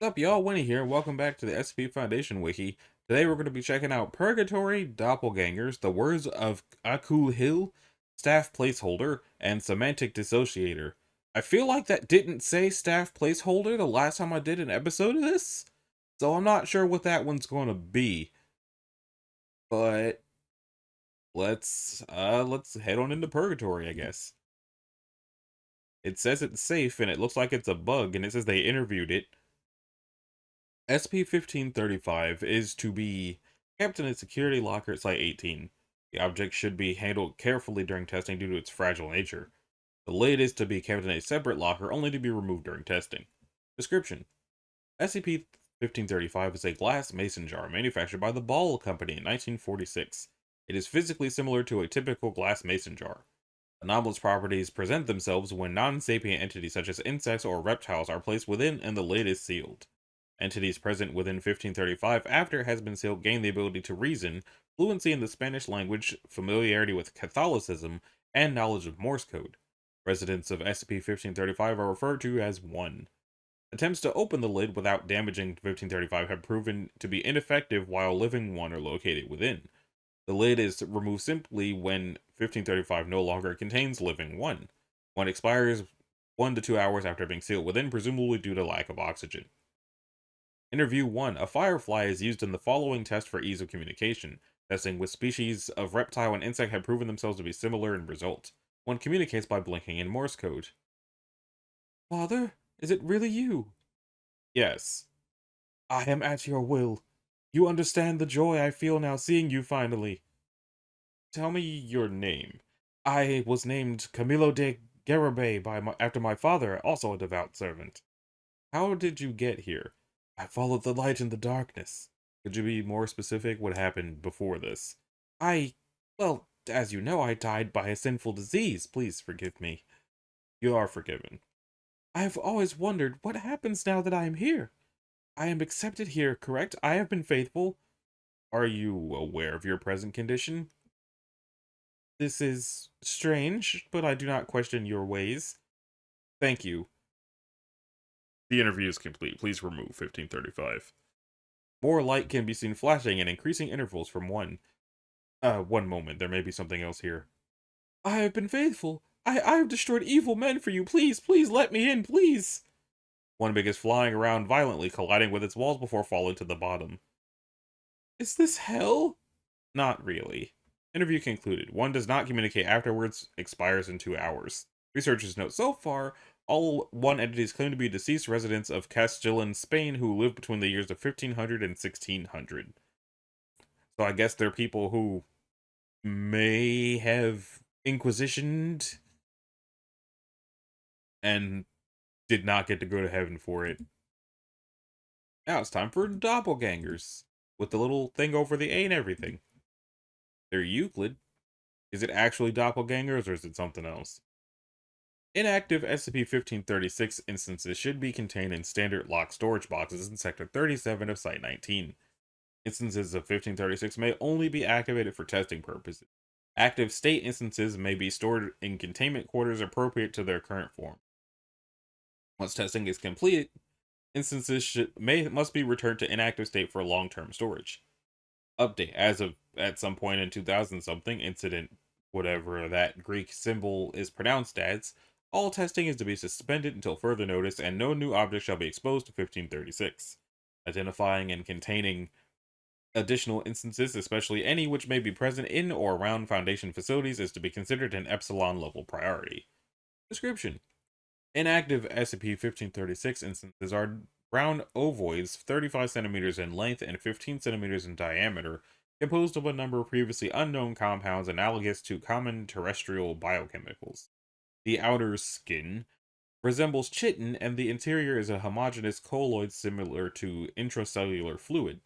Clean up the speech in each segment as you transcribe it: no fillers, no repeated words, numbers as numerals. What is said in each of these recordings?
What's up, y'all? Winnie here. Welcome back to the SCP Foundation Wiki. Today we're going to be checking out Purgatory, Doppelgangers, the words of Akul Hill, Staff Placeholder, and Semantic Dissociator. I feel like that didn't say Staff Placeholder the last time I did an episode of this, so I'm not sure what that one's going to be. But let's head on into Purgatory, I guess. It says it's safe, and it looks like it's a bug, and it says they interviewed it. SP-1535 is to be kept in a security locker at Site 18. The object should be handled carefully during testing due to its fragile nature. The lid is to be kept in a separate locker only to be removed during testing. Description: SCP-1535 is a glass mason jar manufactured by the Ball Company in 1946. It is physically similar to a typical glass mason jar. Anomalous properties present themselves when non-sapient entities such as insects or reptiles are placed within and the lid is sealed. Entities present within 1535 after it has been sealed gain the ability to reason, fluency in the Spanish language, familiarity with Catholicism, and knowledge of Morse code. Residents of SCP-1535 are referred to as 1. Attempts to open the lid without damaging 1535 have proven to be ineffective while living 1 are located within. The lid is removed simply when 1535 no longer contains living 1. One expires 1 to 2 hours after being sealed within, presumably due to lack of oxygen. Interview 1. A firefly is used in the following test for ease of communication. Testing with species of reptile and insect have proven themselves to be similar in result. One communicates by blinking in Morse code. Father, is it really you? Yes. I am at your will. You understand the joy I feel now seeing you finally. Tell me your name. I was named Camilo de Garibay after my father, also a devout servant. How did you get here? I followed the light in the darkness. Could you be more specific what happened before this? I, well, as you know, I died by a sinful disease. Please forgive me. You are forgiven. I have always wondered what happens now that I am here. I am accepted here, correct? I have been faithful. Are you aware of your present condition? This is strange, but I do not question your ways. Thank you. The interview is complete. Please remove 1535. More light can be seen flashing in increasing intervals from one moment. There may be something else here. I have been faithful. I have destroyed evil men for you. Please, please let me in, please. One begins flying around violently, colliding with its walls before falling to the bottom. Is this hell? Not really. Interview concluded. One does not communicate afterwards, expires in 2 hours. Researchers note so far, all 1 entities claim to be deceased residents of Castilla, Spain, who lived between the years of 1500 and 1600. So I guess they're people who may have inquisitioned and did not get to go to heaven for it. Now it's time for doppelgangers, with the little thing over the A and everything. They're Euclid. Is it actually doppelgangers or is it something else? Inactive SCP-1536 instances should be contained in standard locked storage boxes in Sector 37 of Site 19. Instances of 1536 may only be activated for testing purposes. Active state instances may be stored in containment quarters appropriate to their current form. Once testing is complete, instances must be returned to inactive state for long-term storage. Update: as of at some point in 2000 something incident, whatever that Greek symbol is pronounced as, all testing is to be suspended until further notice, and no new objects shall be exposed to 1536. Identifying and containing additional instances, especially any which may be present in or around Foundation facilities, is to be considered an Epsilon level priority. Description: inactive SCP-1536 instances are round ovoids 35 centimeters in length and 15 centimeters in diameter, composed of a number of previously unknown compounds analogous to common terrestrial biochemicals. The outer skin resembles chitin, and the interior is a homogeneous colloid similar to intracellular fluid.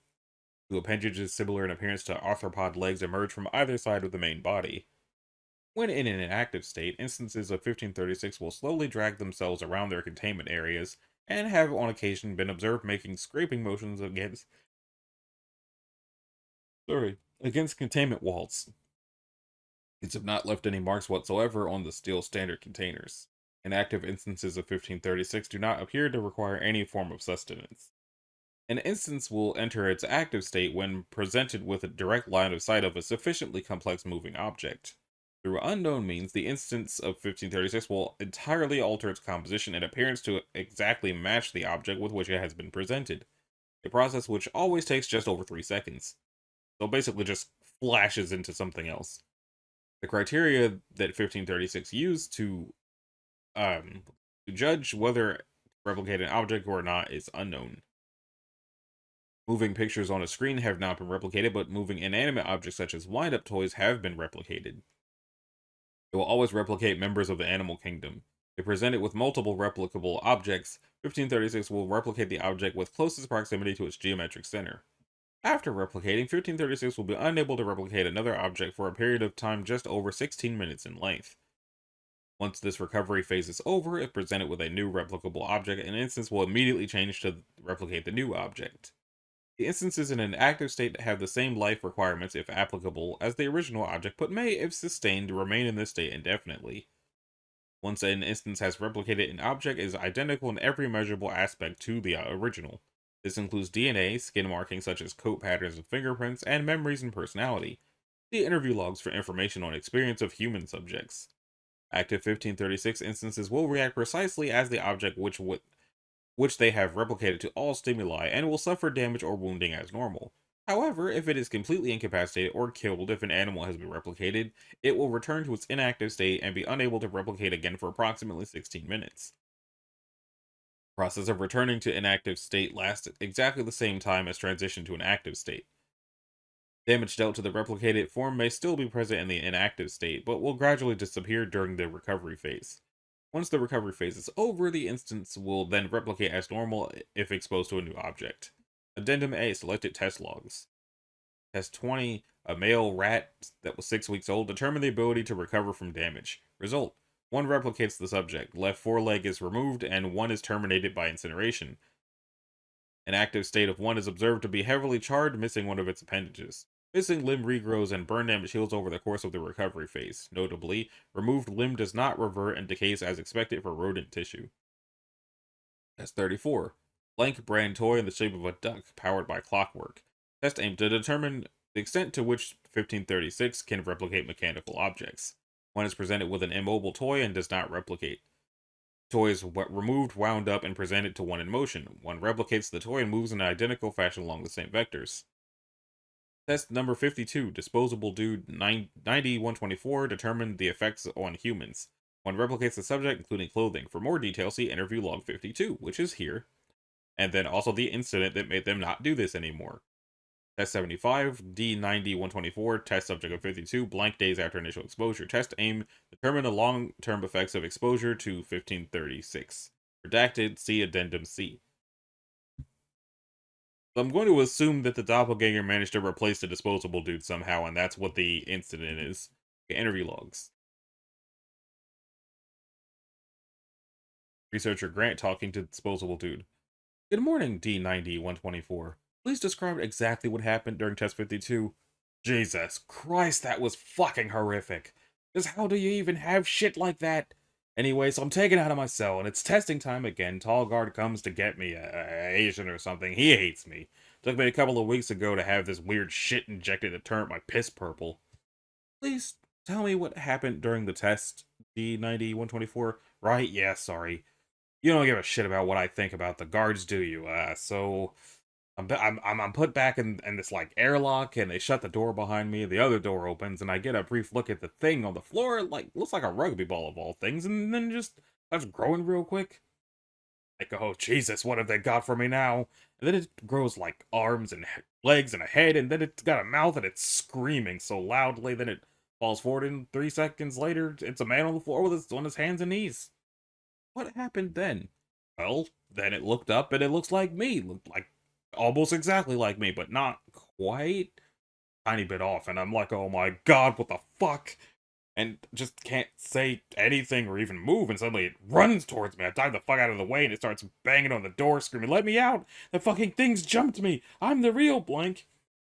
2 appendages similar in appearance to arthropod legs emerge from either side of the main body. When in an inactive state, instances of 1536 will slowly drag themselves around their containment areas, and have on occasion been observed making scraping motions against containment walls. These have not left any marks whatsoever on the steel standard containers. Inactive instances of 1536 do not appear to require any form of sustenance. An instance will enter its active state when presented with a direct line of sight of a sufficiently complex moving object. Through unknown means, the instance of 1536 will entirely alter its composition and appearance to exactly match the object with which it has been presented, a process which always takes just over 3 seconds. So basically just flashes into something else. The criteria that 1536 used to judge whether to replicate an object or not is unknown. Moving pictures on a screen have not been replicated, but moving inanimate objects such as wind-up toys have been replicated. It will always replicate members of the animal kingdom. If presented with multiple replicable objects, 1536 will replicate the object with closest proximity to its geometric center. After replicating, 1536 will be unable to replicate another object for a period of time just over 16 minutes in length. Once this recovery phase is over, if presented with a new replicable object, an instance will immediately change to replicate the new object. The instances in an active state have the same life requirements, if applicable, as the original object, but may, if sustained, remain in this state indefinitely. Once an instance has replicated an object, it is identical in every measurable aspect to the original. This includes DNA, skin markings such as coat patterns and fingerprints, and memories and personality. See interview logs for information on experience of human subjects. Active 1536 instances will react precisely as the object which they have replicated to all stimuli and will suffer damage or wounding as normal. However, if it is completely incapacitated or killed if an animal has been replicated, it will return to its inactive state and be unable to replicate again for approximately 16 minutes. The process of returning to inactive state lasts exactly the same time as transition to an active state. Damage dealt to the replicated form may still be present in the inactive state, but will gradually disappear during the recovery phase. Once the recovery phase is over, the instance will then replicate as normal if exposed to a new object. Addendum A, selected test logs. Test 20, a male rat that was 6 weeks old, determined the ability to recover from damage. Result: 1 replicates the subject, left foreleg is removed, and 1 is terminated by incineration. An active state of 1 is observed to be heavily charred, missing one of its appendages. Missing limb regrows and burn damage heals over the course of the recovery phase. Notably, removed limb does not revert and decays as expected for rodent tissue. Test 34. Blank brand toy in the shape of a duck, powered by clockwork. Test aimed to determine the extent to which 1536 can replicate mechanical objects. 1 is presented with an immobile toy and does not replicate. Toy is removed, wound up, and presented to 1 in motion. 1 replicates the toy and moves in an identical fashion along the same vectors. Test number 52, Disposable Dude 9124, determined the effects on humans. 1 replicates the subject, including clothing. For more details, see interview log 52, which is here. And then also the incident that made them not do this anymore. Test 75, D90-124, test subject of 52, blank days after initial exposure. Test aim, determine the long-term effects of exposure to 1536. Redacted, see Addendum C. So I'm going to assume that the doppelganger managed to replace the disposable dude somehow, and that's what the incident is. Okay, interview logs. Researcher Grant talking to the disposable dude. Good morning, D90-124. Please describe exactly what happened during Test 52. Jesus Christ, that was fucking horrific. Just how do you even have shit like that? Anyway, so I'm taken out of my cell, and it's testing time again. Tall guard comes to get me, Asian or something. He hates me. Took me a couple of weeks ago to have this weird shit injected to turn my piss purple. Please tell me what happened during the test, D90-124. Right? Yeah, sorry. You don't give a shit about what I think about the guards, do you? So I'm put back in this like airlock, and they shut the door behind me. The other door opens, and I get a brief look at the thing on the floor. It, like, looks like a rugby ball of all things, and then just starts growing real quick. Like, oh Jesus, what have they got for me now? And then it grows like arms and legs and a head, and then it's got a mouth, and it's screaming so loudly. Then it falls forward, and 3 seconds later, it's a man on the floor on his hands and knees. What happened then? Well, then it looked up, and it looks like me. Looked like almost exactly like me, but not quite. Tiny bit off, and I'm like, oh my god, what the fuck? And just can't say anything or even move, and suddenly it runs towards me. I dive the fuck out of the way, and it starts banging on the door, screaming, let me out! The fucking thing's jumped me! I'm the real blank!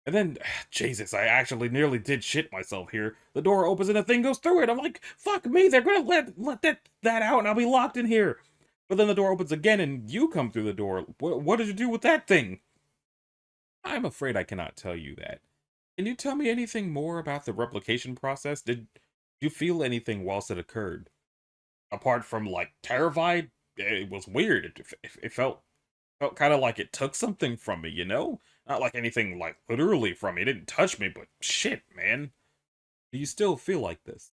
And then, Jesus, I actually nearly did shit myself here. The door opens and the thing goes through it. I'm like, fuck me, they're gonna let that out, and I'll be locked in here. But then the door opens again, and you come through the door. What did you do with that thing? I'm afraid I cannot tell you that. Can you tell me anything more about the replication process? Did you feel anything whilst it occurred? Apart from, like, terrified, it was weird. It felt kind of like it took something from me, you know? Not like anything, like, literally from me. It didn't touch me, but shit, man. Do you still feel like this?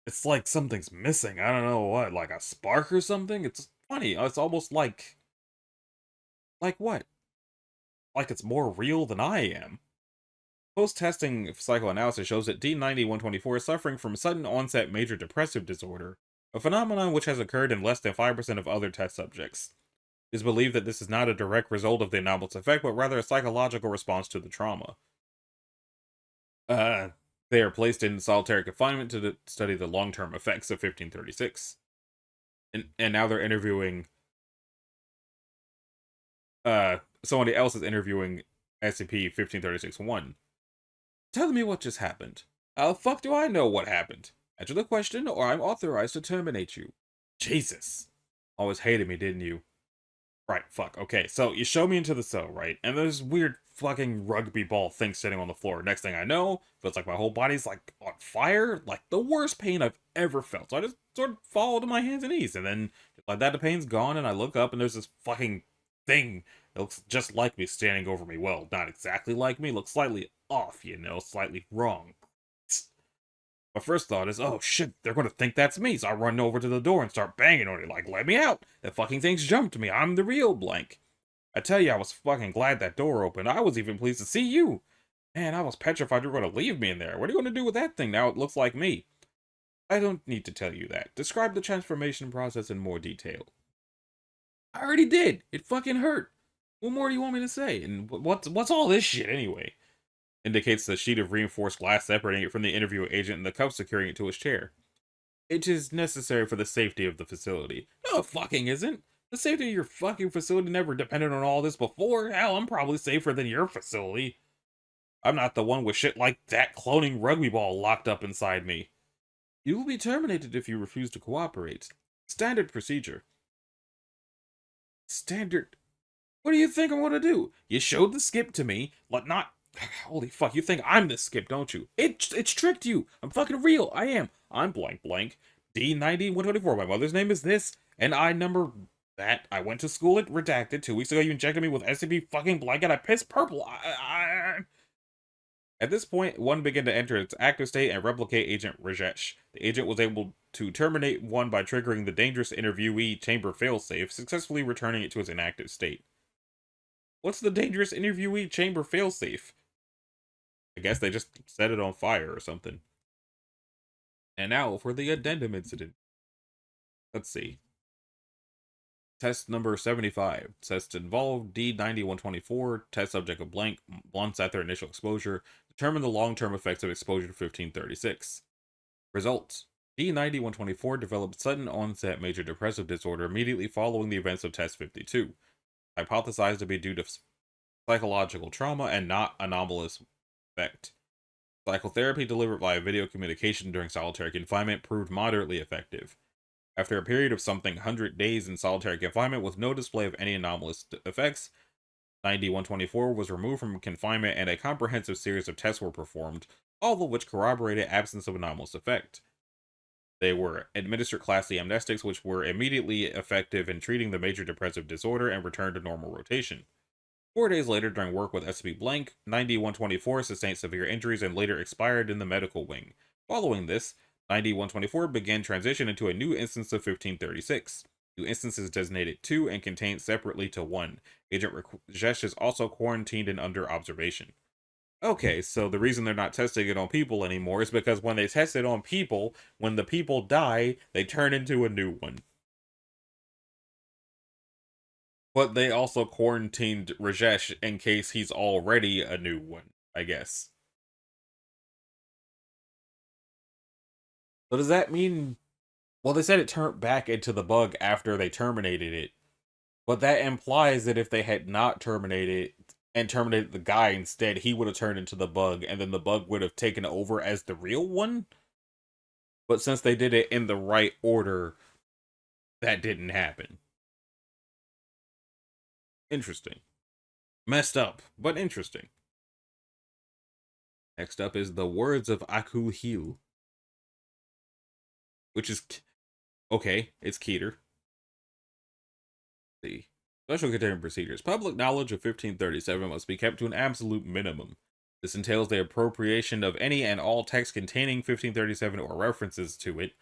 It's like something's missing. I don't know what, like a spark or something? It's funny. It's almost like what? Like it's more real than I am. Post-testing psychoanalysis shows that D90-124 is suffering from sudden onset major depressive disorder, a phenomenon which has occurred in less than 5% of other test subjects. It is believed that this is not a direct result of the anomalous effect, but rather a psychological response to the trauma. Uh, they are placed in solitary confinement to study the long-term effects of 1536. And now they're interviewing somebody else is interviewing SCP-1536-1. Tell me what just happened. How the fuck do I know what happened? Answer the question, or I'm authorized to terminate you. Jesus. Always hated me, didn't you? Right, fuck. Okay, so you show me into the cell, right? And there's weird fucking rugby ball thing sitting on the floor. Next thing I know, feels like my whole body's like on fire. Like the worst pain I've ever felt. So I just sort of fall to my hands and knees. And then, just like that, the pain's gone. And I look up and there's this fucking thing that looks just like me standing over me. Well, not exactly like me. Looks slightly off, you know, slightly wrong. My first thought is, oh shit, they're gonna think that's me, so I run over to the door and start banging on it, like, let me out! That fucking thing's jumped me, I'm the real blank. I tell you, I was fucking glad that door opened. I was even pleased to see you. Man, I was petrified you were gonna leave me in there. What are you gonna do with that thing now it looks like me? I don't need to tell you that. Describe the transformation process in more detail. I already did. It fucking hurt. What more do you want me to say? And what's all this shit anyway? Indicates the sheet of reinforced glass separating it from the interview agent and the cuff securing it to his chair. It is necessary for the safety of the facility. No, it fucking isn't. The safety of your fucking facility never depended on all this before. Hell, I'm probably safer than your facility. I'm not the one with shit like that cloning rugby ball locked up inside me. You will be terminated if you refuse to cooperate. Standard procedure. Standard. What do you think I'm gonna do? You showed the skip to me, like not. Holy fuck! You think I'm this skip, don't you? It's tricked you. I'm fucking real. I am. I'm blank blank. D90-124. My mother's name is this, and I number that. I went to school at Redacted 2 weeks ago. You injected me with SCP fucking blanket. I pissed purple. At this point, one began to enter its active state and replicate Agent Rajesh. The agent was able to terminate one by triggering the dangerous interviewee chamber failsafe, successfully returning it to its inactive state. What's the dangerous interviewee chamber failsafe? I guess they just set it on fire or something. And now for the addendum incident. Let's see. Test number 75. Test involved D90-124. Test subject of blank. Months after initial exposure. Determine the long-term effects of exposure to 1536. Results. D90-124 developed sudden onset major depressive disorder immediately following the events of Test 52. Hypothesized to be due to psychological trauma and not anomalous effect. Psychotherapy delivered via video communication during solitary confinement proved moderately effective. After a period of something 100 days in solitary confinement with no display of any anomalous effects, 9124 was removed from confinement and a comprehensive series of tests were performed, all of which corroborated absence of anomalous effect. They were administered Class C amnestics, which were immediately effective in treating the major depressive disorder and returned to normal rotation. 4 days later, during work with SCP Blank, 9124 sustained severe injuries and later expired in the medical wing. Following this, 9124 began transition into a new instance of 1536. New instances designated 2 and contained separately to 1. Agent Rajesh is also quarantined and under observation. Okay, so the reason they're not testing it on people anymore is because when they test it on people, when the people die, they turn into a new one. But they also quarantined Rajesh in case he's already a new one, I guess. So does that mean... Well, they said it turned back into the bug after they terminated it. But that implies that if they had not terminated and terminated the guy instead, he would have turned into the bug, and then the bug would have taken over as the real one? But since they did it in the right order, that didn't happen. Interesting. Messed up, but interesting. Next up is the Words of Aku Hiu, which is okay, it's Keter. The special containment procedures. Public knowledge of 1537 must be kept to an absolute minimum. This entails the appropriation of any and all text containing 1537 or references to it,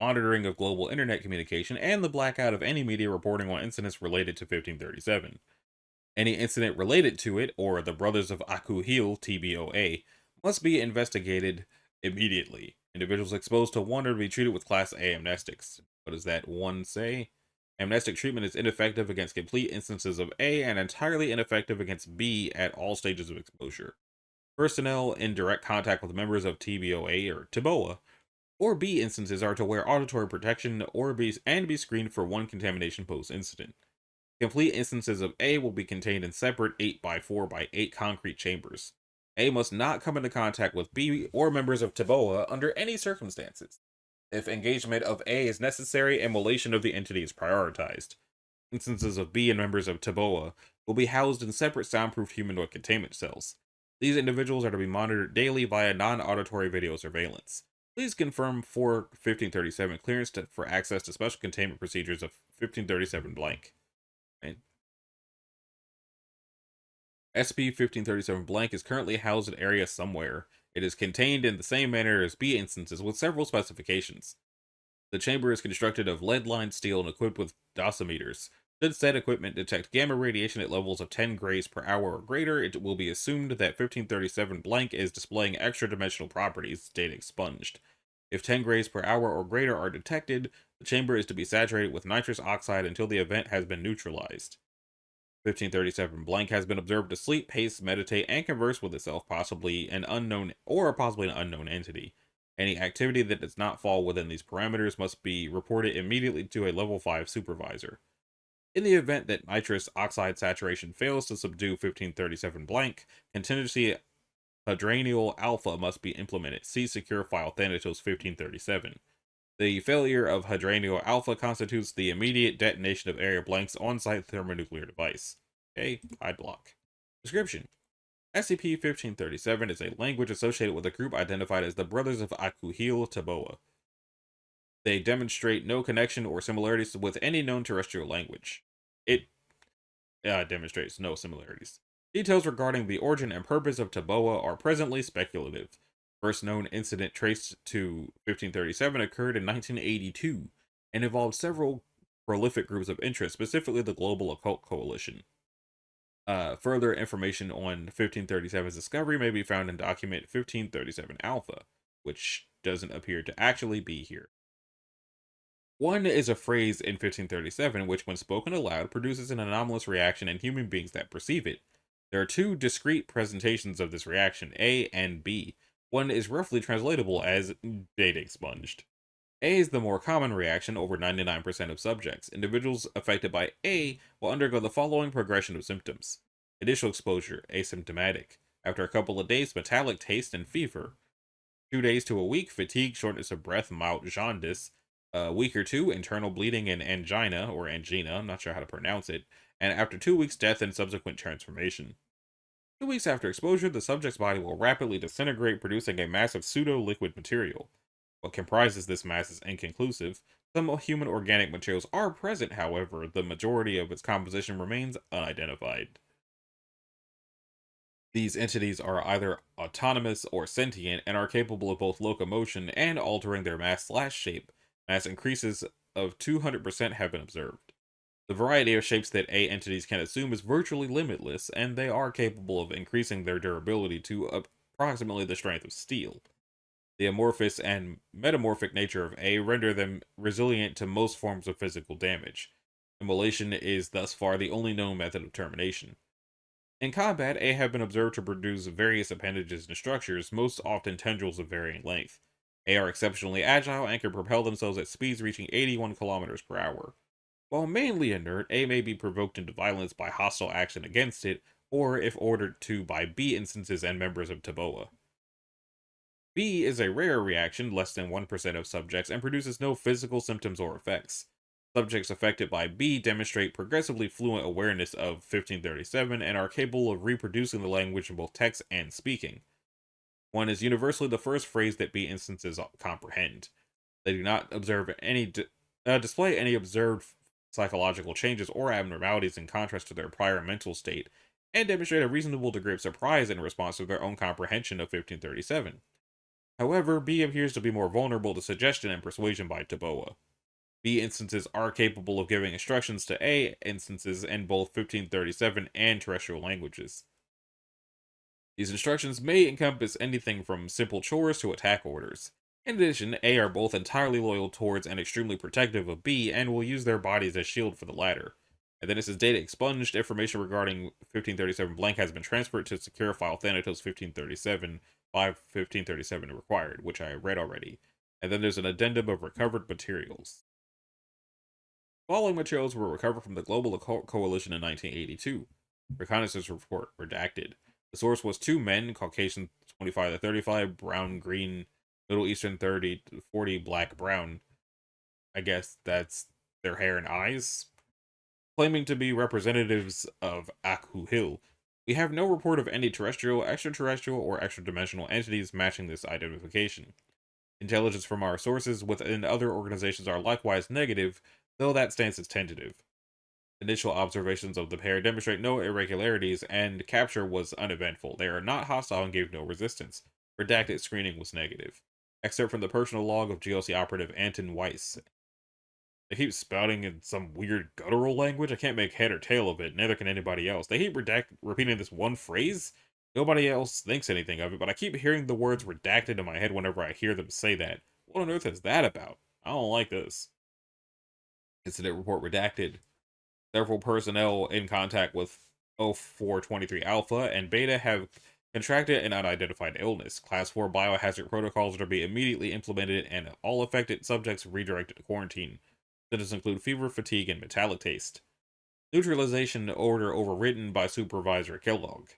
monitoring of global internet communication, and the blackout of any media reporting on incidents related to 1537. Any incident related to it, or the Brothers of Akuhil, TBOA, must be investigated immediately. Individuals exposed to one are to be treated with Class A amnestics. What does that one say? Amnestic treatment is ineffective against complete instances of A and entirely ineffective against B at all stages of exposure. Personnel in direct contact with members of TBOA or TBOA or B instances are to wear auditory protection or be screened for one contamination post incident. Complete instances of A will be contained in separate 8x4x8 concrete chambers. A must not come into contact with B or members of TBOA under any circumstances. If engagement of A is necessary, immolation of the entity is prioritized. Instances of B and members of TBOA will be housed in separate soundproof humanoid containment cells. These individuals are to be monitored daily via non-auditory video surveillance. Please confirm for 1537 clearance for access to special containment procedures of 1537 blank. Right? SCP-1537 blank is currently housed in area somewhere. It is contained in the same manner as B instances with several specifications. The chamber is constructed of lead-lined steel and equipped with dosimeters. Should said equipment detect gamma radiation at levels of 10 grays per hour or greater, it will be assumed that 1537 blank is displaying extra-dimensional properties, data expunged. If 10 grays per hour or greater are detected, the chamber is to be saturated with nitrous oxide until the event has been neutralized. 1537 blank has been observed to sleep, pace, meditate, and converse with itself, possibly an unknown entity. Any activity that does not fall within these parameters must be reported immediately to a level 5 supervisor. In the event that nitrous oxide saturation fails to subdue 1537 blank, contingency hydranial alpha must be implemented. See Secure File Thanatos 1537. The failure of hydranial alpha constitutes the immediate detonation of area blank's on-site thermonuclear device. Okay, hide block. Description: SCP-1537 is a language associated with a group identified as the Brothers of Akuhil Taboa. They demonstrate no connection or similarities with any known terrestrial language. It demonstrates no similarities. Details regarding the origin and purpose of Taboa are presently speculative. First known incident traced to 1537 occurred in 1982 and involved several prolific groups of interest, specifically the Global Occult Coalition. Further information on 1537's discovery may be found in document 1537 Alpha, which doesn't appear to actually be here. One is a phrase in 1537 which, when spoken aloud, produces an anomalous reaction in human beings that perceive it. There are two discrete presentations of this reaction, A and B. One is roughly translatable as data expunged. A is the more common reaction over 99% of subjects. Individuals affected by A will undergo the following progression of symptoms. Initial exposure, asymptomatic. After a couple of days, metallic taste and fever. 2 days to a week, fatigue, shortness of breath, mild jaundice. A week or two, internal bleeding and angina, or angina, I'm not sure how to pronounce it. And after 2 weeks, death and subsequent transformation. 2 weeks after exposure, the subject's body will rapidly disintegrate, producing a mass of pseudo-liquid material. What comprises this mass is inconclusive. Some human organic materials are present, however, the majority of its composition remains unidentified. These entities are either autonomous or sentient and are capable of both locomotion and altering their mass/shape. Mass increases of 200% have been observed. The variety of shapes that A entities can assume is virtually limitless, and they are capable of increasing their durability to approximately the strength of steel. The amorphous and metamorphic nature of A render them resilient to most forms of physical damage. Immolation is thus far the only known method of termination. In combat, A have been observed to produce various appendages and structures, most often tendrils of varying length. A are exceptionally agile and can propel themselves at speeds reaching 81 kilometers per hour. While mainly inert, A may be provoked into violence by hostile action against it, or if ordered to by B instances and members of Taboa. B is a rare reaction, less than 1% of subjects, and produces no physical symptoms or effects. Subjects affected by B demonstrate progressively fluent awareness of 1537 and are capable of reproducing the language in both text and speaking. One is universally the first phrase that B instances comprehend. They do not observe any display any observed psychological changes or abnormalities in contrast to their prior mental state, and demonstrate a reasonable degree of surprise in response to their own comprehension of 1537. However, B appears to be more vulnerable to suggestion and persuasion by Taboa. B instances are capable of giving instructions to A instances in both 1537 and terrestrial languages. These instructions may encompass anything from simple chores to attack orders. In addition, A are both entirely loyal towards and extremely protective of B and will use their bodies as shield for the latter. And then it says data expunged, information regarding 1537 blank has been transferred to secure file Thanatos 1537 by 1537 required, which I read already. And then there's an addendum of recovered materials. Following materials were recovered from the Global Occult Coalition in 1982. Reconnaissance report redacted. The source was 2 men, Caucasian 25 to 35, brown, green, Middle Eastern 30 to 40, black, brown. I guess that's their hair and eyes. Claiming to be representatives of Aku Hill. We have no report of any terrestrial, extraterrestrial, or extra-dimensional entities matching this identification. Intelligence from our sources within other organizations are likewise negative, though that stance is tentative. Initial observations of the pair demonstrate no irregularities, and capture was uneventful. They are not hostile and gave no resistance. Redacted screening was negative. Excerpt from the personal log of GLC operative Anton Weiss. They keep spouting in some weird guttural language. I can't make head or tail of it, neither can anybody else. They keep repeating this one phrase. Nobody else thinks anything of it, but I keep hearing the words redacted in my head whenever I hear them say that. What on earth is that about? I don't like this. Incident report redacted. Several personnel in contact with 0423 Alpha and Beta have contracted an unidentified illness. Class 4 biohazard protocols are to be immediately implemented and all affected subjects redirected to quarantine. Symptoms include fever, fatigue, and metallic taste. Neutralization order overridden by Supervisor Kellogg.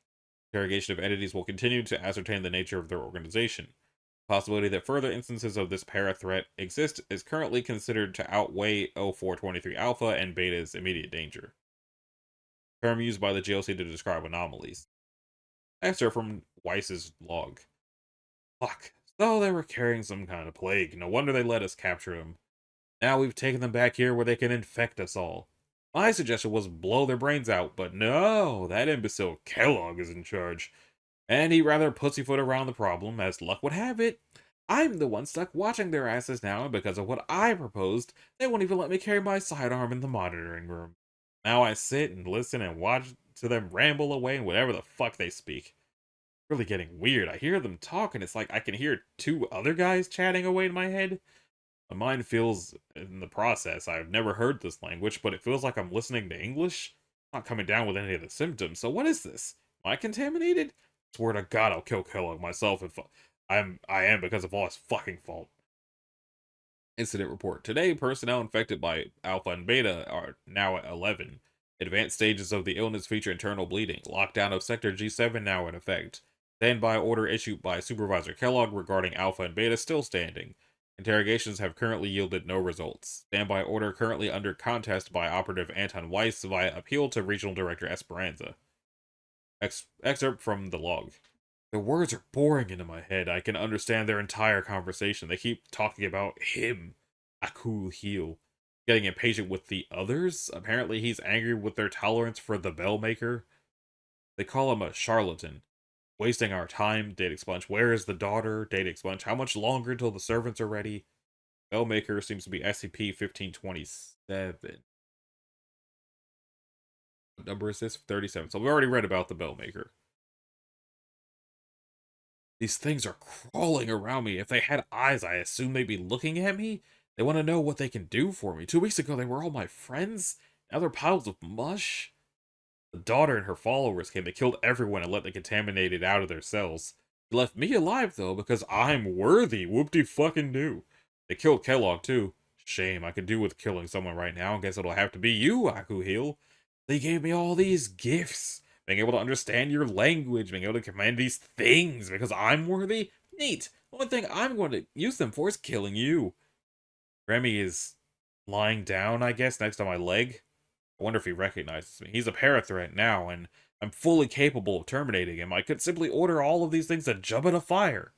Interrogation of entities will continue to ascertain the nature of their organization. The possibility that further instances of this para-threat exist is currently considered to outweigh 0423 Alpha and Beta's immediate danger. Term used by the GLC to describe anomalies. Excerpt from Weiss's log. Fuck. So they were carrying some kind of plague. No wonder they let us capture them. Now we've taken them back here where they can infect us all. My suggestion was blow their brains out, but no, that imbecile Kellogg is in charge. And he rather pussyfoot around the problem, as luck would have it. I'm the one stuck watching their asses now, and because of what I proposed, they won't even let me carry my sidearm in the monitoring room. Now I sit and listen and watch to them ramble away and whatever the fuck they speak. Really getting weird. I hear them talk, and it's like I can hear 2 other guys chatting away in my head. My mind feels in the process. I've never heard this language, but it feels like I'm listening to English. I'm not coming down with any of the symptoms. So what is this? Am I contaminated? Swear to God, I'll kill Kellogg myself if I am because of all his fucking fault. Incident report. Today, personnel infected by Alpha and Beta are now at 11. Advanced stages of the illness feature internal bleeding. Lockdown of Sector G7 now in effect. Standby order issued by Supervisor Kellogg regarding Alpha and Beta still standing. Interrogations have currently yielded no results. Standby order currently under contest by Operative Anton Weiss via appeal to Regional Director Esperanza. Excerpt from the log. The words are boring into my head. I can understand their entire conversation. They keep talking about him, Aku Heel, getting impatient with the others. Apparently he's angry with their tolerance for the Bellmaker. They call him a charlatan. Wasting our time, data expunge. Where is the daughter? Data expunge. How much longer until the servants are ready? Bellmaker seems to be SCP 1527. What number is this? 37. So we already read about the Bellmaker. These things are crawling around me. If they had eyes, I assume they'd be looking at me. They want to know what they can do for me. 2 weeks ago, they were all my friends. Now they're piles of mush. The daughter and her followers came. They killed everyone and let the contaminated out of their cells. They left me alive, though, because I'm worthy. Whoop-de-fucking-do. They killed Kellogg, too. Shame. I could do with killing someone right now. Guess it'll have to be you, Aku Heel. They gave me all these gifts. Being able to understand your language. Being able to command these things because I'm worthy. Neat. The only thing I'm going to use them for is killing you. Remy is lying down, I guess, next to my leg. I wonder if he recognizes me. He's a parathreat now, and I'm fully capable of terminating him. I could simply order all of these things to jump in a fire.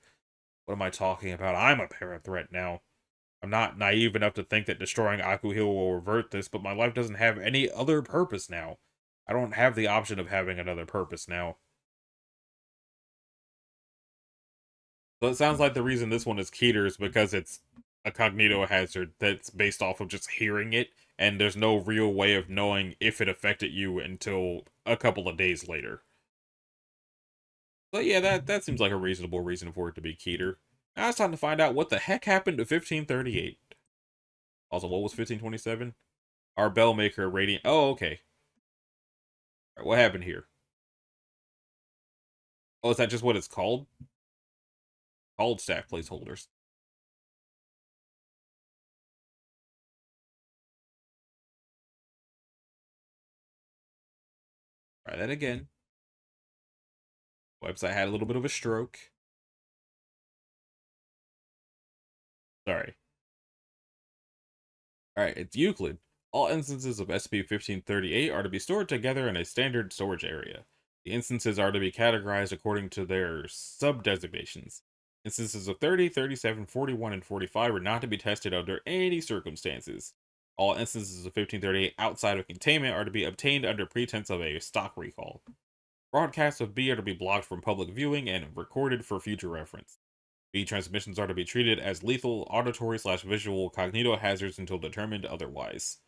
What am I talking about? I'm a parathreat now. I'm not naive enough to think that destroying Akuhil will revert this, but my life doesn't have any other purpose now. I don't have the option of having another purpose now. So it sounds like the reason this one is Keter is because it's a cognito hazard that's based off of just hearing it, and there's no real way of knowing if it affected you until a couple of days later. But yeah, that seems like a reasonable reason for it to be Keter. Now it's time to find out what the heck happened to 1538. Also, what was 1527? Our Bellmaker Radiant. Oh, okay. All right, what happened here? Oh, is that just what it's called? Called staff placeholders. Try that again. Website had a little bit of a stroke. Sorry. Alright, it's Euclid. All instances of SCP-1538 are to be stored together in a standard storage area. The instances are to be categorized according to their sub-designations. Instances of 30, 37, 41, and 45 are not to be tested under any circumstances. All instances of 1538 outside of containment are to be obtained under pretense of a stock recall. Broadcasts of B are to be blocked from public viewing and recorded for future reference. B transmissions are to be treated as lethal auditory/visual cognito hazards until determined otherwise.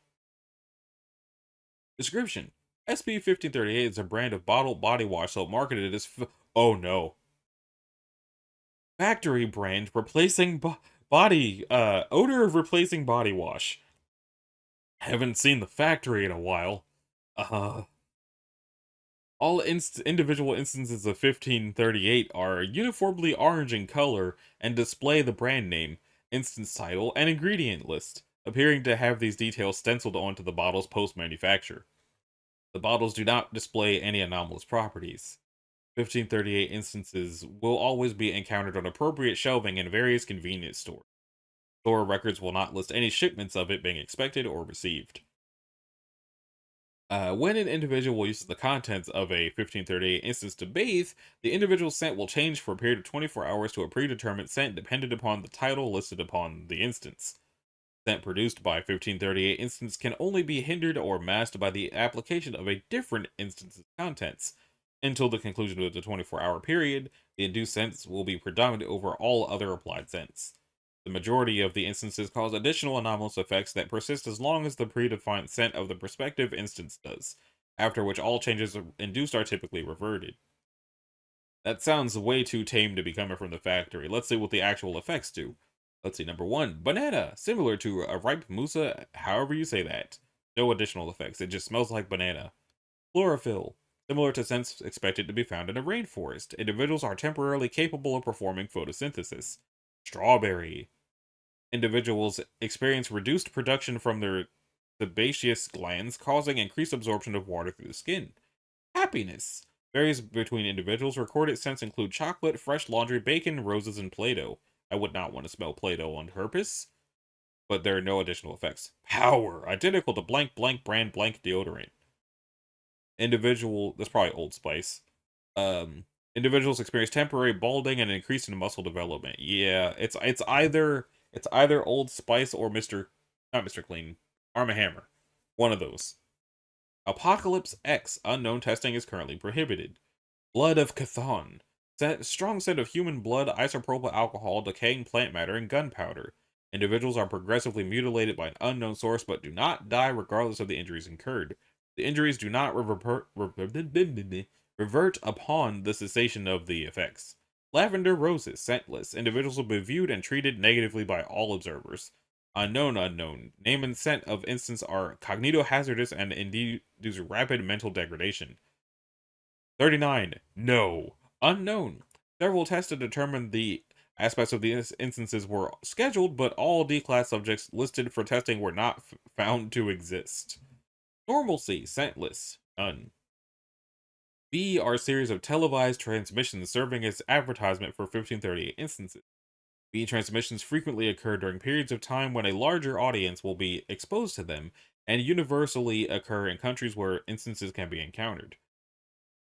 Description: SCP-1538 is a brand of bottled body wash soap marketed as oh no. Factory brand replacing body odor replacing body wash. Haven't seen the factory in a while. All individual instances of 1538 are uniformly orange in color and display the brand name, instance title, and ingredient list, appearing to have these details stenciled onto the bottles post-manufacture. The bottles do not display any anomalous properties. 1538 instances will always be encountered on appropriate shelving in various convenience stores. Store records will not list any shipments of it being expected or received. When an individual uses the contents of a 1538 instance to bathe, the individual's scent will change for a period of 24 hours to a predetermined scent dependent upon the title listed upon the instance. Scent produced by 1538 instance can only be hindered or masked by the application of a different instance's contents. Until the conclusion of the 24-hour period, the induced scents will be predominant over all other applied scents. The majority of the instances cause additional anomalous effects that persist as long as the predefined scent of the prospective instance does, after which all changes induced are typically reverted. That sounds way too tame to be coming from the factory. Let's see what the actual effects do. Let's see, number 1, banana, similar to a ripe musa, however you say that. No additional effects, it just smells like banana. Chlorophyll, similar to scents expected to be found in a rainforest. Individuals are temporarily capable of performing photosynthesis. Strawberry, individuals experience reduced production from their sebaceous glands, causing increased absorption of water through the skin. Happiness varies between individuals. Recorded scents include chocolate, fresh laundry, bacon, roses, and Play-Doh. I would not want to smell Play-Doh on purpose, but there are no additional effects. Power, identical to blank blank brand blank deodorant. Individual, that's probably Old Spice. Individuals experience temporary balding and an increase in muscle development. Yeah, it's either Old Spice or not Mr. Clean, Arm& Hammer. One of those. Apocalypse X. Unknown testing is currently prohibited. Blood of Chthon. Strong scent of human blood, isopropyl alcohol, decaying plant matter, and gunpowder. Individuals are progressively mutilated by an unknown source but do not die regardless of the injuries incurred. The injuries do not revert upon the cessation of the effects. Lavender roses, scentless. Individuals will be viewed and treated negatively by all observers. Unknown. Name and scent of instance are cognitohazardous and induce rapid mental degradation. 39. No. Unknown. Several tests to determine the aspects of the instances were scheduled, but all D-class subjects listed for testing were not found to exist. Normalcy, scentless, none. B are a series of televised transmissions serving as advertisement for 1538 instances. B transmissions frequently occur during periods of time when a larger audience will be exposed to them, and universally occur in countries where instances can be encountered.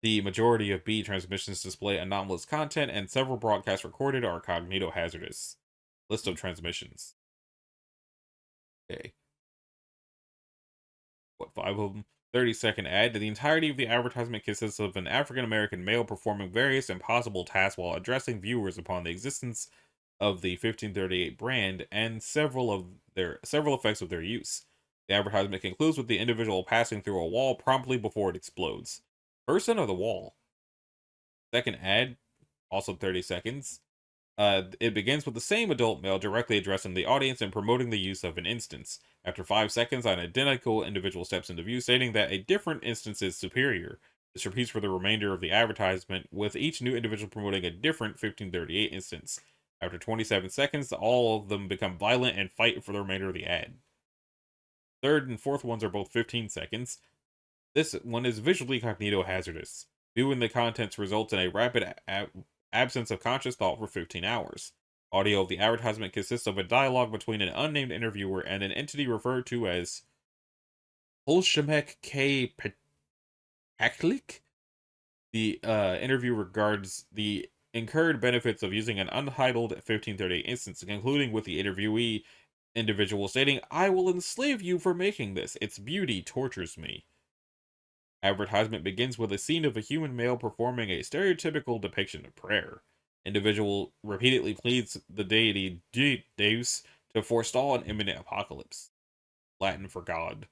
The majority of B transmissions display anomalous content, and several broadcasts recorded are cognitohazardous. List of transmissions. Okay. What, five of them? 30-second ad. The entirety of the advertisement consists of an African American male performing various impossible tasks while addressing viewers upon the existence of the 1538 brand and several effects of their use. The advertisement concludes with the individual passing through a wall promptly before it explodes. Person or the wall? Second ad, also 30 seconds. It begins with the same adult male directly addressing the audience and promoting the use of an instance. After 5 seconds, an identical individual steps into view, stating that a different instance is superior. This repeats for the remainder of the advertisement, with each new individual promoting a different 1538 instance. After 27 seconds, all of them become violent and fight for the remainder of the ad. Third and fourth ones are both 15 seconds. This one is visually cognitohazardous. Viewing the contents results in a rapid absence of conscious thought for 15 hours. Audio of the advertisement consists of a dialogue between an unnamed interviewer and an entity referred to as Holshemek K. Paklik. The interview regards the incurred benefits of using an untitled 1538 instance, concluding with the interviewee individual stating, "I will enslave you for making this. Its beauty tortures me." Advertisement begins with a scene of a human male performing a stereotypical depiction of prayer. Individual repeatedly pleads the deity Deus to forestall an imminent apocalypse, Latin for God.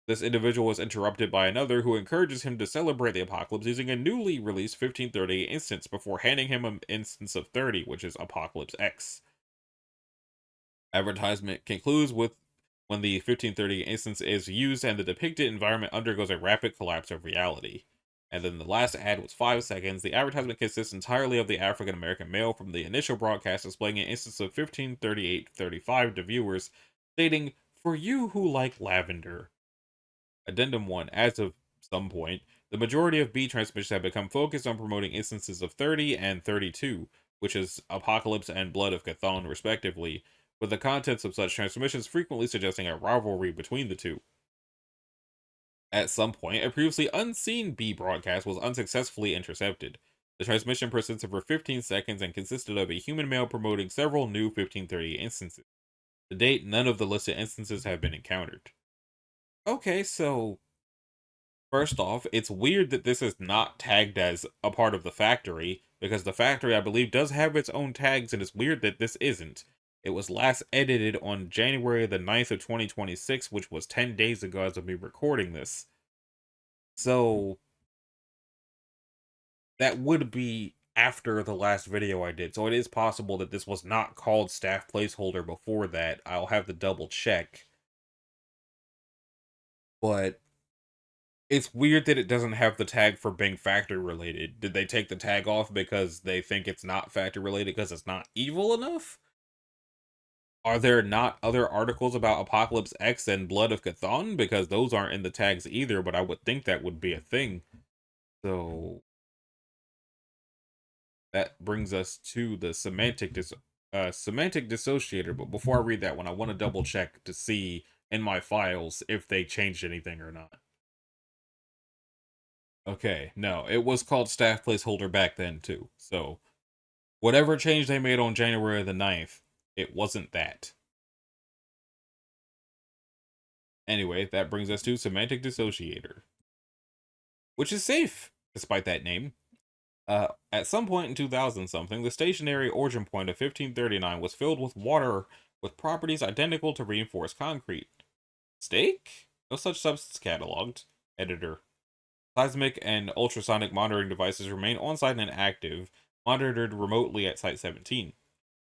This individual is interrupted by another who encourages him to celebrate the apocalypse using a newly released 1538 instance before handing him an instance of 30, which is Apocalypse X. Advertisement concludes with when the 1530 instance is used and the depicted environment undergoes a rapid collapse of reality. And then the last ad was 5 seconds. The advertisement consists entirely of the African American male from the initial broadcast displaying an instance of 1538-35 to viewers, stating, "For you who like lavender." Addendum 1. As of some point, the majority of B transmissions have become focused on promoting instances of 30 and 32, which is Apocalypse and Blood of Chthon, respectively, with the contents of such transmissions frequently suggesting a rivalry between the two. At some point, a previously unseen B broadcast was unsuccessfully intercepted. The transmission persisted for 15 seconds and consisted of a human male promoting several new 1530 instances. To date, none of the listed instances have been encountered. Okay, so first off, it's weird that this is not tagged as a part of the factory, because the factory, I believe, does have its own tags, and it's weird that this isn't. It was last edited on January the 9th of 2026, which was 10 days ago as of me recording this. So, that would be after the last video I did. So it is possible that this was not called staff placeholder before that. I'll have to double check. But it's weird that it doesn't have the tag for being factory related. Did they take the tag off because they think it's not factory related because it's not evil enough? Are there not other articles about Apocalypse X and Blood of Chthon? Because those aren't in the tags either, but I would think that would be a thing. So that brings us to the semantic dissociator. But before I read that one, I want to double check to see in my files if they changed anything or not. Okay, no, it was called staff placeholder back then too. So whatever change they made on January the 9th, it wasn't that. Anyway, that brings us to semantic dissociator, which is safe despite that name. At some point in 2000 something, the stationary origin point of 1539 was filled with water with properties identical to reinforced concrete. Steak? No such substance cataloged. Editor. Seismic and ultrasonic monitoring devices remain on-site and active, monitored remotely at Site 17.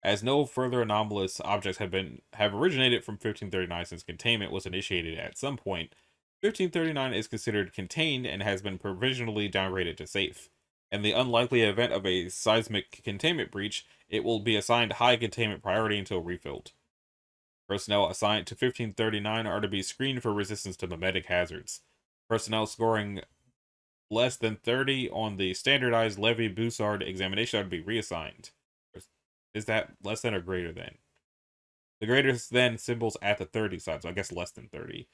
As no further anomalous objects have originated from 1539 since containment was initiated at some point, 1539 is considered contained and has been provisionally downgraded to safe. In the unlikely event of a seismic containment breach, it will be assigned high containment priority until refilled. Personnel assigned to 1539 are to be screened for resistance to mimetic hazards. Personnel scoring less than 30 on the standardized Levy-Bussard examination are to be reassigned. Is that less than or greater than? The greater than symbol's at the 30 side, so I guess less than 30.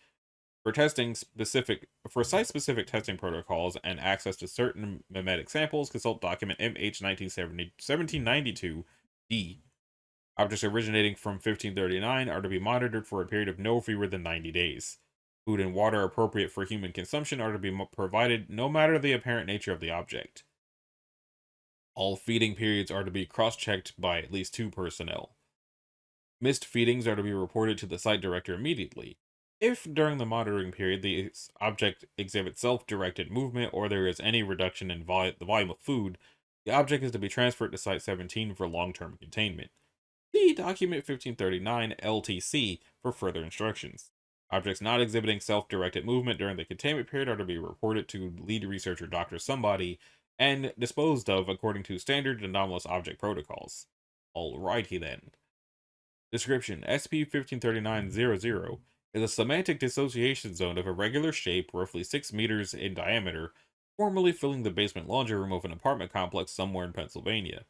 For site-specific testing protocols and access to certain memetic samples, consult document MH 1792D. Objects originating from 1539 are to be monitored for a period of no fewer than 90 days. Food and water appropriate for human consumption are to be provided no matter the apparent nature of the object. All feeding periods are to be cross-checked by at least 2 personnel. Missed feedings are to be reported to the site director immediately. If during the monitoring period the object exhibits self-directed movement or there is any reduction in the volume of food, the object is to be transferred to Site 17 for long-term containment. See Document 1539 LTC for further instructions. Objects not exhibiting self-directed movement during the containment period are to be reported to lead researcher Dr. Somebody and disposed of according to standard anomalous object protocols. Alrighty then. Description: SCP-1539-00 is a semantic dissociation zone of irregular shape, roughly 6 meters in diameter, formerly filling the basement laundry room of an apartment complex somewhere in Pennsylvania.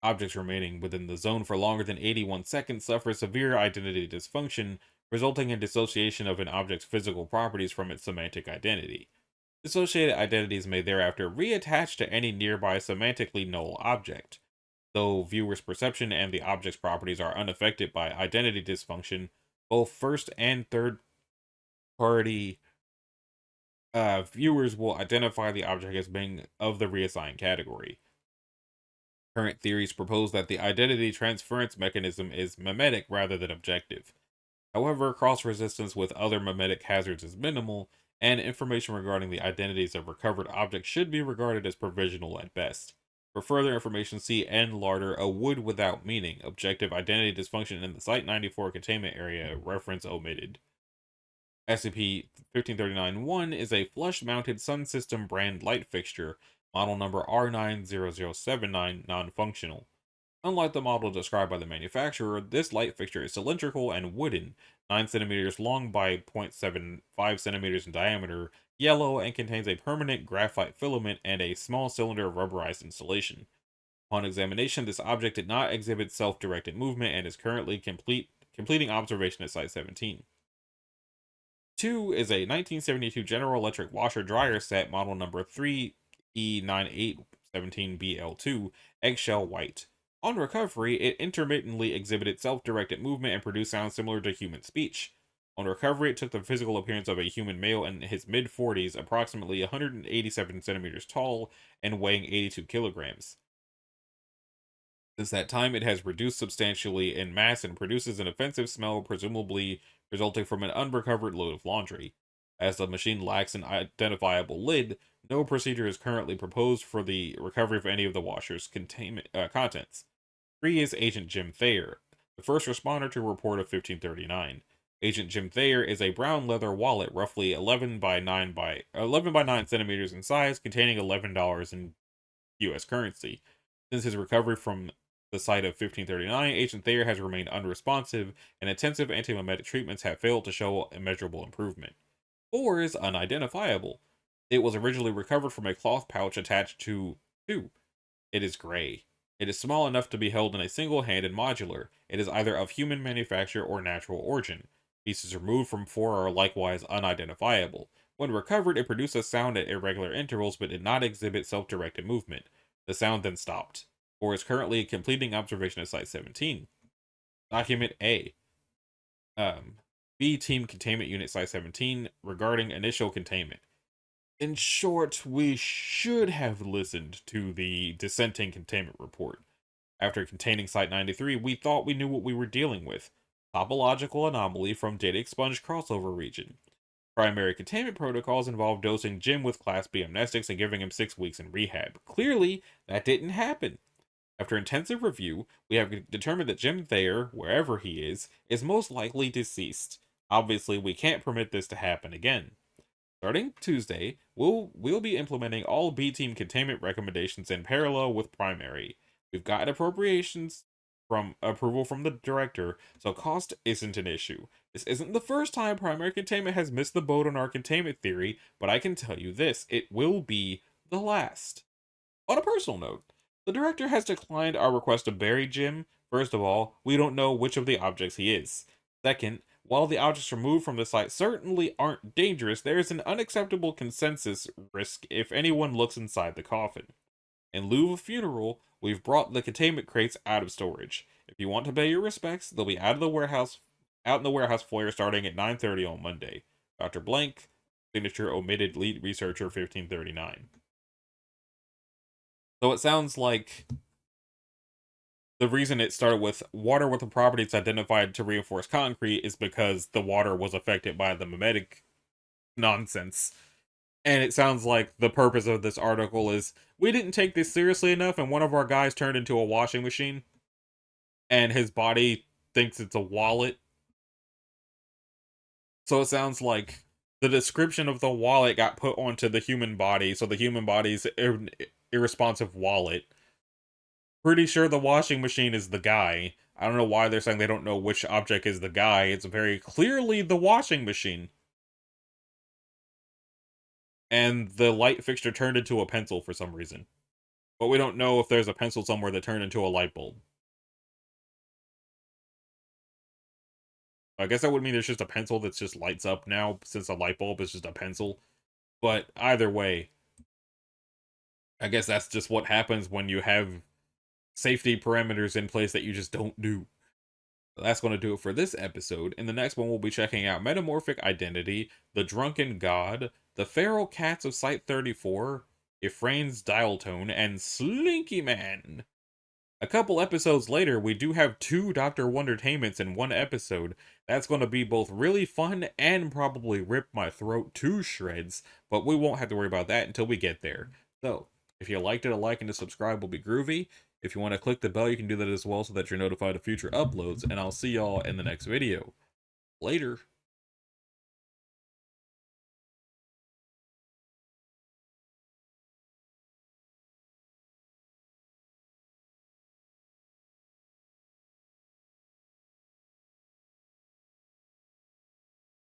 Objects remaining within the zone for longer than 81 seconds suffer severe identity dysfunction, resulting in dissociation of an object's physical properties from its semantic identity. Dissociated identities may thereafter reattach to any nearby semantically null object. Though viewer's perception and the object's properties are unaffected by identity dysfunction, both first and third party viewers will identify the object as being of the reassigned category. Current theories propose that the identity transference mechanism is memetic rather than objective. However, cross-resistance with other memetic hazards is minimal, and information regarding the identities of recovered objects should be regarded as provisional at best. For further information, see N. Larder, A Wood Without Meaning, Objective Identity Dysfunction in the Site-94 Containment Area, reference omitted. SCP-1539-1 is a flush-mounted Sun System brand light fixture, model number R90079, non-functional. Unlike the model described by the manufacturer, this light fixture is cylindrical and wooden, 9 cm long by 0.75 cm in diameter, yellow, and contains a permanent graphite filament and a small cylinder of rubberized insulation. Upon examination, this object did not exhibit self-directed movement and is currently completing observation at Site 17. 2 is a 1972 General Electric washer-dryer set, model number 3E9817BL2, eggshell white. On recovery, it intermittently exhibited self-directed movement and produced sounds similar to human speech. On recovery, it took the physical appearance of a human male in his mid-40s, approximately 187 centimeters tall, and weighing 82 kilograms. Since that time, it has reduced substantially in mass and produces an offensive smell, presumably resulting from an unrecovered load of laundry. As the machine lacks an identifiable lid, no procedure is currently proposed for the recovery of any of the washer's contents. 3 is Agent Jim Thayer, the first responder to report of 1539. Agent Jim Thayer is a brown leather wallet, roughly 11 by 9 centimeters in size, containing $11 in U.S. currency. Since his recovery from the site of 1539, Agent Thayer has remained unresponsive, and intensive antimemetic treatments have failed to show immeasurable improvement. 4 is unidentifiable. It was originally recovered from a cloth pouch attached to 2. It is gray. It is small enough to be held in a single hand and modular. It is either of human manufacture or natural origin. Pieces removed from 4 are likewise unidentifiable. When recovered, it produced a sound at irregular intervals but did not exhibit self-directed movement. The sound then stopped. 4 is currently completing observation at Site 17. Document A. B Team Containment Unit Site 17 regarding initial containment. In short, we should have listened to the dissenting containment report. After containing Site 93, we thought we knew what we were dealing with. Topological anomaly from data expunged crossover region. Primary containment protocols involved dosing Jim with Class B amnestics and giving him 6 weeks in rehab. Clearly, that didn't happen. After intensive review, we have determined that Jim Thayer, wherever he is most likely deceased. Obviously, we can't permit this to happen again. Starting Tuesday, we'll be implementing all B-Team containment recommendations in parallel with primary. We've got appropriations from approval from the director, so cost isn't an issue. This isn't the first time primary containment has missed the boat on our containment theory, but I can tell you this, it will be the last. On a personal note, The director has declined our request to bury Jim. First of all, we don't know which of the objects he is. Second, while the objects removed from the site certainly aren't dangerous, there is an unacceptable consensus risk if anyone looks inside the coffin. In lieu of a funeral, we've brought the containment crates out of storage. If you want to pay your respects, they'll be out in the warehouse foyer starting at 9:30 on Monday. Dr. Blank, signature omitted lead researcher 1539. So it sounds like the reason it started with water with the properties identified to reinforce concrete is because the water was affected by the mimetic nonsense. And it sounds like the purpose of this article is we didn't take this seriously enough, and one of our guys turned into a washing machine, and his body thinks it's a wallet. So it sounds like the description of the wallet got put onto the human body, so the human body's an irresponsive wallet. Pretty sure the washing machine is the guy. I don't know why they're saying they don't know which object is the guy. It's very clearly the washing machine. And the light fixture turned into a pencil for some reason. But we don't know if there's a pencil somewhere that turned into a light bulb. I guess that would mean there's just a pencil that's just lights up now, since a light bulb is just a pencil. But either way, I guess that's just what happens when you have safety parameters in place that you just don't do. That's going to do it for this episode. In the next one, we'll be checking out Metamorphic Identity, The Drunken God, The Feral Cats of Site 34, Ephraim's Dial Tone, and Slinky Man. A couple episodes later, we do have 2 Dr. Wondertainments in one episode. That's going to be both really fun and probably rip my throat to shreds, but we won't have to worry about that until we get there. So, if you liked it, a like and a subscribe will be groovy. If you want to click the bell, you can do that as well so that you're notified of future uploads, and I'll see y'all in the next video. Later.